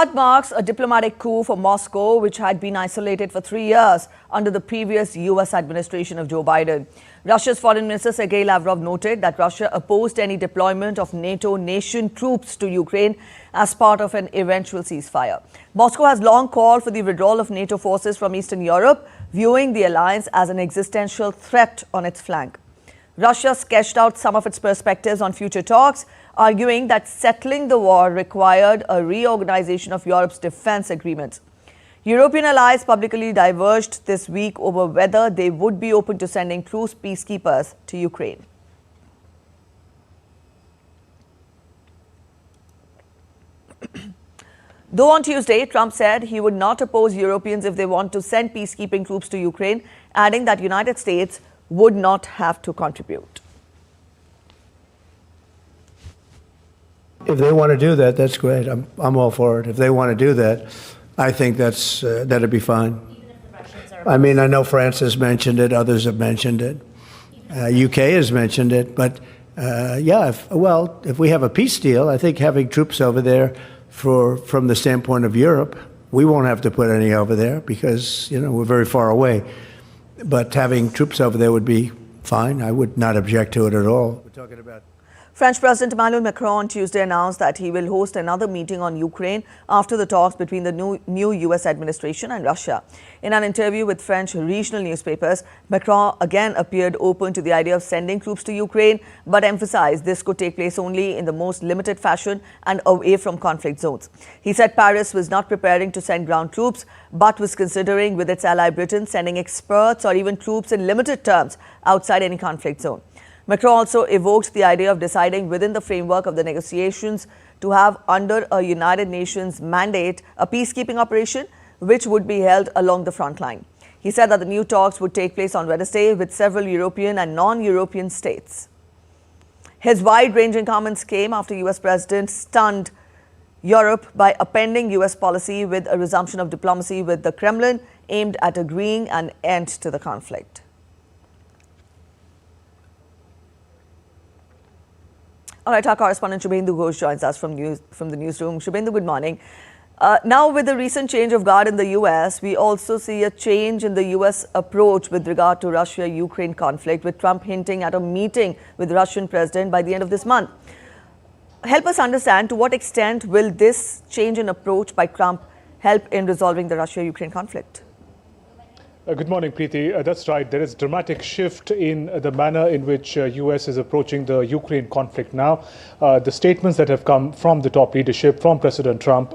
That marks a diplomatic coup for Moscow, which had been isolated for 3 years under the previous U.S. administration of Joe Biden. Russia's Foreign Minister Sergei Lavrov noted that Russia opposed any deployment of NATO nation troops to Ukraine as part of an eventual ceasefire. Moscow has long called for the withdrawal of NATO forces from Eastern Europe, viewing the alliance as an existential threat on its flank. Russia sketched out some of its perspectives on future talks, arguing that settling the war required a reorganization of Europe's defense agreements. European allies publicly diverged this week over whether they would be open to sending truce peacekeepers to Ukraine. Though on Tuesday, Trump said he would not oppose Europeans if they want to send peacekeeping troops to Ukraine, adding that the United States would not have to contribute. If they want to do that, that's great. I'm all for it. If they want to do that, I think that'd be fine. I mean, I know France has mentioned it. Others have mentioned it. UK has mentioned it. But yeah, if we have a peace deal, I think having troops over there from the standpoint of Europe, we won't have to put any over there because, we're very far away. But having troops over there would be fine. I would not object to it at all. We're talking about French President Emmanuel Macron on Tuesday announced that he will host another meeting on Ukraine after the talks between the new U.S. administration and Russia. In an interview with French regional newspapers, Macron again appeared open to the idea of sending troops to Ukraine, but emphasized this could take place only in the most limited fashion and away from conflict zones. He said Paris was not preparing to send ground troops, but was considering, with its ally Britain, sending experts or even troops in limited terms outside any conflict zone. Macron also evoked the idea of deciding within the framework of the negotiations to have, under a United Nations mandate, a peacekeeping operation which would be held along the front line. He said that the new talks would take place on Wednesday with several European and non-European states. His wide-ranging comments came after U.S. President stunned Europe by appending U.S. policy with a resumption of diplomacy with the Kremlin aimed at agreeing an end to the conflict. All right, our correspondent Shubhendu Ghosh joins us from the newsroom. Shubhendu, good morning. Now, with the recent change of guard in the U.S., we also see a change in the U.S. approach with regard to Russia-Ukraine conflict, with Trump hinting at a meeting with Russian president by the end of this month. Help us understand, to what extent will this change in approach by Trump help in resolving the Russia-Ukraine conflict? Good morning, Preeti. That's right. There is a dramatic shift in the manner in which U.S. is approaching the Ukraine conflict now. The statements that have come from the top leadership, from President Trump,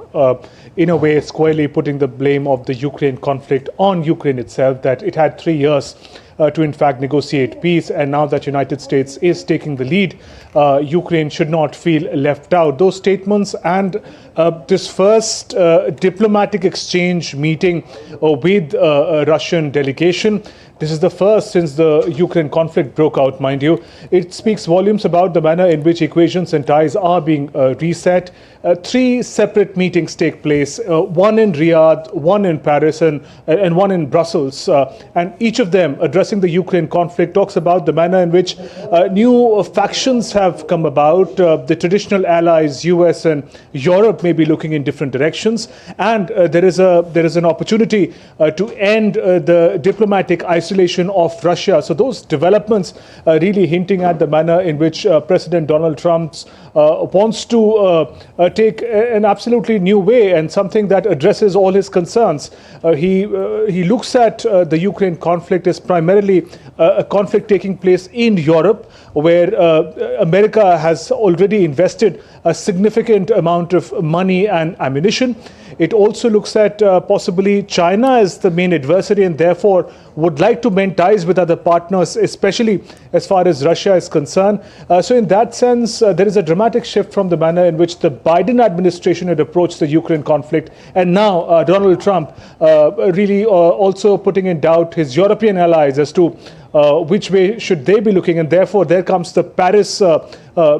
in a way squarely putting the blame of the Ukraine conflict on Ukraine itself, that it had 3 years to in fact negotiate peace, and now that United States is taking the lead, Ukraine should not feel left out. Those statements and this first diplomatic exchange meeting with a Russian delegation, this is the first since the Ukraine conflict broke out, mind you. It speaks volumes about the manner in which equations and ties are being reset. 3 separate meetings take place, one in Riyadh, one in Paris, and one in Brussels. And each of them addressing the Ukraine conflict talks about the manner in which new factions have come about. The traditional allies, US and Europe, may be looking in different directions. And there is an opportunity to end the diplomatic isolation of Russia. So those developments really hinting at the manner in which President Donald Trump wants to take an absolutely new way, and something that addresses all his concerns. He looks at the Ukraine conflict as primarily a conflict taking place in Europe, where America has already invested a significant amount of money and ammunition. It also looks at possibly China as the main adversary, and therefore would like to mend ties with other partners, especially as far as Russia is concerned. So in that sense, there is a dramatic shift from the manner in which the Biden administration had approached the Ukraine conflict. And now Donald Trump really also putting in doubt his European allies as to which way should they be looking. And therefore, there comes the Paris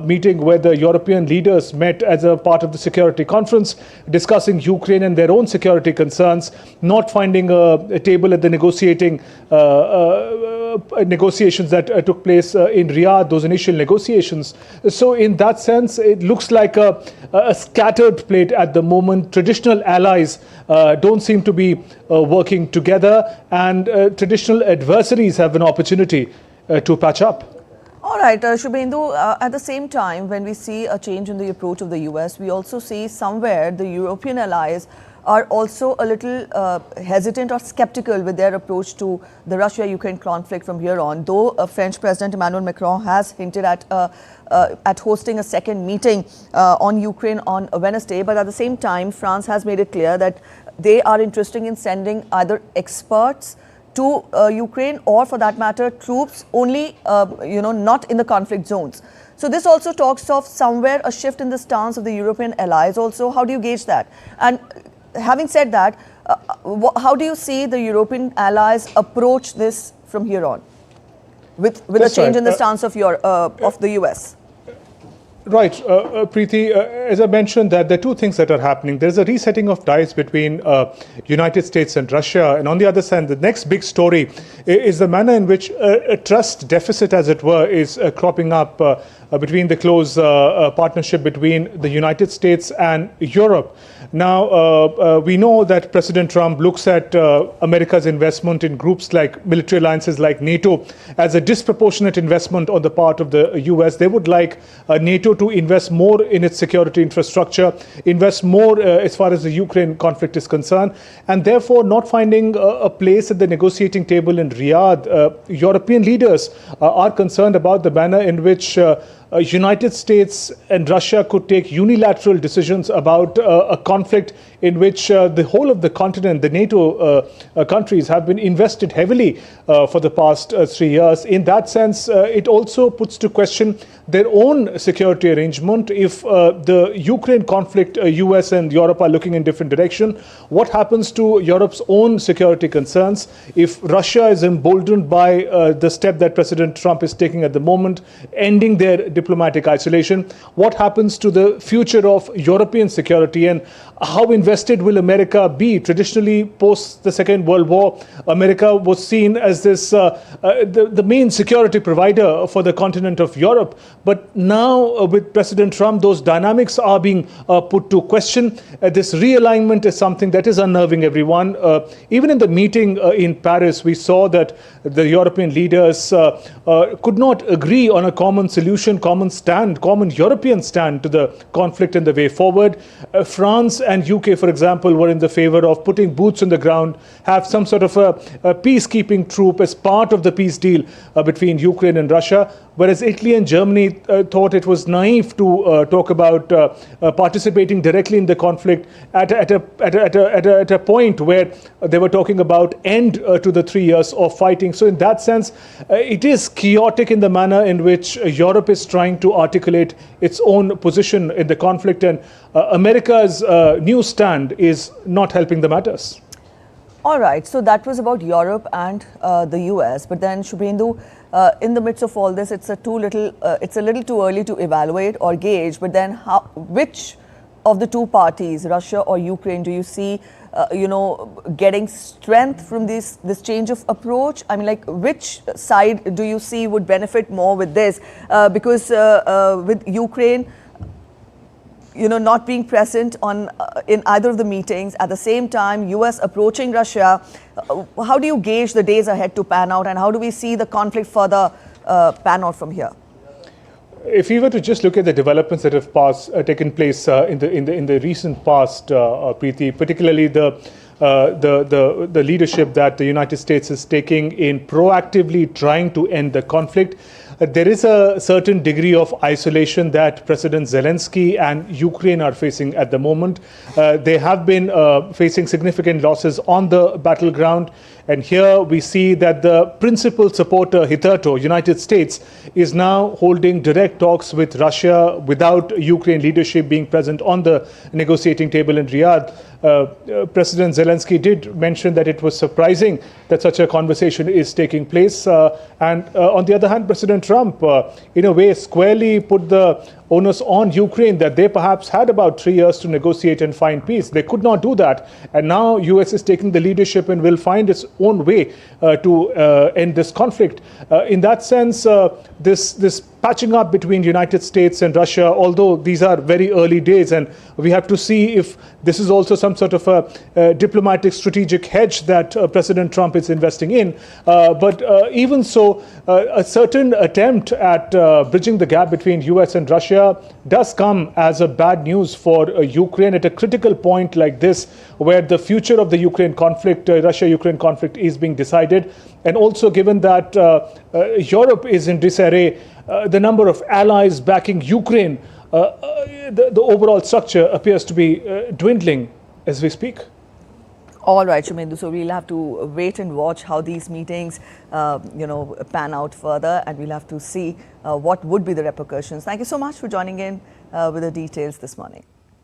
meeting, where the European leaders met as a part of the security conference, discussing Ukraine and their own security concerns, not finding a table at the negotiating negotiations that took place in Riyadh, those initial negotiations. So in that sense, it looks like a scattered plate at the moment. Traditional allies don't seem to be working together, and traditional adversaries have an opportunity to patch up. All right, Shubhendu, at the same time, when we see a change in the approach of the US, we also see somewhere the European allies are also a little hesitant or skeptical with their approach to the Russia-Ukraine conflict from here on. Though French President Emmanuel Macron has hinted at hosting a second meeting on Ukraine on Wednesday, but at the same time, France has made it clear that they are interested in sending either experts to Ukraine, or for that matter, troops only, not in the conflict zones. So this also talks of somewhere a shift in the stance of the European allies also. How do you gauge that? And having said that, how do you see the European allies approach this from here on with a change in the stance of the US? Right, Preeti, as I mentioned, that there are two things that are happening. There's a resetting of ties between United States and Russia. And on the other side, the next big story is the manner in which a trust deficit, as it were, is cropping up between the close partnership between the United States and Europe. Now, we know that President Trump looks at America's investment in groups like military alliances like NATO as a disproportionate investment on the part of the US. They would like NATO to invest more in its security infrastructure, invest more as far as the Ukraine conflict is concerned, and therefore not finding a place at the negotiating table in Riyadh. European leaders are concerned about the manner in which United States and Russia could take unilateral decisions about a conflict in which the whole of the continent, the NATO countries, have been invested heavily for the past 3 years. In that sense, it also puts to question their own security arrangement. If the Ukraine conflict, US and Europe are looking in different direction, what happens to Europe's own security concerns? If Russia is emboldened by the step that President Trump is taking at the moment, ending their diplomatic isolation, what happens to the future of European security, and how invested will America be? Traditionally, post the Second World War, America was seen as this the main security provider for the continent of Europe. But now, with President Trump, those dynamics are being put to question. This realignment is something that is unnerving everyone. Even in the meeting in Paris, we saw that the European leaders could not agree on a common solution, common European stand to the conflict and the way forward. France and UK, for example, were in the favor of putting boots on the ground, have some sort of a peacekeeping troop as part of the peace deal between Ukraine and Russia, whereas Italy and Germany thought it was naive to talk about participating directly in the conflict at a point where they were talking about end to the 3 years of fighting. So in that sense, it is chaotic in the manner in which Europe is trying to articulate its own position in the conflict, and America's new stand is not helping the matters. All right, so that was about Europe and the US. But then, Shubhendu, in the midst of all this, it's a little too early to evaluate or gauge. But then, which of the two parties, Russia or Ukraine, do you see, getting strength from this change of approach? I mean, like, which side do you see would benefit more with this? Because with Ukraine, not being present in either of the meetings, at the same time, US approaching Russia, how do you gauge the days ahead to pan out, and how do we see the conflict further pan out from here? If we were to just look at the developments that have taken place in the recent past, Preeti, particularly the leadership that the United States is taking in proactively trying to end the conflict, there is a certain degree of isolation that President Zelensky and Ukraine are facing at the moment. They have been facing significant losses on the battleground. And here we see that the principal supporter, hitherto, United States, is now holding direct talks with Russia without Ukraine leadership being present on the negotiating table in Riyadh. President Zelensky did mention that it was surprising that such a conversation is taking place. And on the other hand, President Trump, in a way, squarely put the onus on Ukraine that they perhaps had about 3 years to negotiate and find peace. They could not do that. And now US is taking the leadership and will find its own way to end this conflict. In that sense, this patching up between the United States and Russia, although these are very early days, and we have to see if this is also some sort of a diplomatic strategic hedge that President Trump is investing in. But even so, a certain attempt at bridging the gap between US and Russia does come as a bad news for Ukraine at a critical point like this, where the future of the Ukraine conflict, Russia-Ukraine conflict, is being decided. And also given that Europe is in disarray, the number of allies backing Ukraine, the overall structure appears to be dwindling as we speak. All right, Shumendu. So we'll have to wait and watch how these meetings, pan out further, and we'll have to see what would be the repercussions. Thank you so much for joining in with the details this morning.